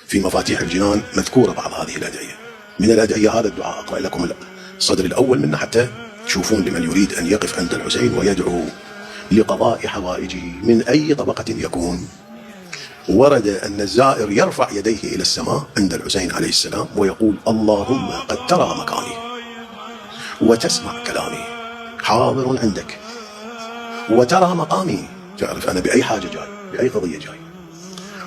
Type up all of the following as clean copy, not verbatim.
في مفاتيح الجنان مذكورة بعض هذه الأدعية. من الأدعية هذا الدعاء، أقرأ لكم الصدر الأول منه حتى تشوفون لمن يريد أن يقف عند الحسين ويدعو لقضاء حوائجه من أي طبقة يكون. ورد أن الزائر يرفع يديه إلى السماء عند الحسين عليه السلام ويقول: اللهم قد ترى مكاني وتسمع كلامي، حاضر عندك، وترى مقامي، تعرف أنا بأي حاجة جاي، بأي قضية جاي،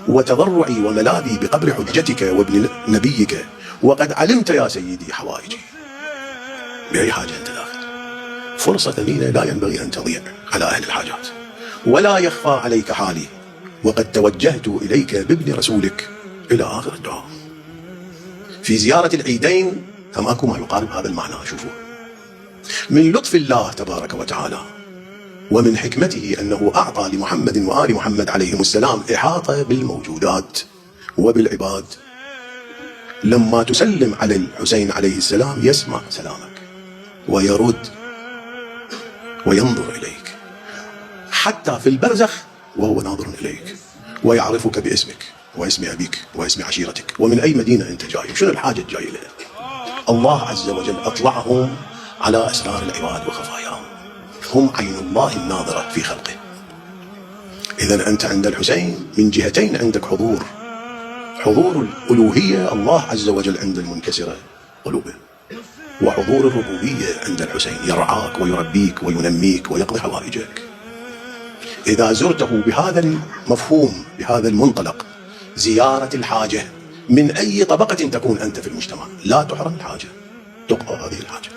وتضرعي وملاذي بقبر حجتك وابن نبيك، وقد علمت يا سيدي حوائجي. بأي حاجة أنت داخل، فرصة ثمينة لا ينبغي أن تضيع على أهل الحاجات. ولا يخفى عليك حالي، وقد توجهت إليك بابن رسولك، إلى آخر الدعاء. في زيارة العيدين هم أكو ما يقارب هذا المعنى. شوفوا، من لطف الله تبارك وتعالى ومن حكمته أنه أعطى لمحمد وآل محمد عليهم السلام إحاطة بالموجودات وبالعباد. لما تسلم على الحسين عليه السلام يسمع سلامك ويرد وينظر إليك، حتى في البرزخ وهو ناظر إليك، ويعرفك باسمك واسم أبيك واسم عشيرتك ومن أي مدينة أنت جاي، شنو الحاجة الجاي لها. الله عز وجل أطلعهم على أسرار العباد وخفاياهم، هم عين الله الناظرة في خلقه. إذن أنت عند الحسين من جهتين، عندك حضور الألوهية، الله عز وجل عند المنكسرة قلوبه، وحضور الربوبية عند الحسين، يرعاك ويربيك وينميك ويقضي حوائجك. إذا زرته بهذا المفهوم، بهذا المنطلق، زيارة الحاجة من أي طبقة تكون أنت في المجتمع، لا تحرم الحاجة، تقضى هذه الحاجة.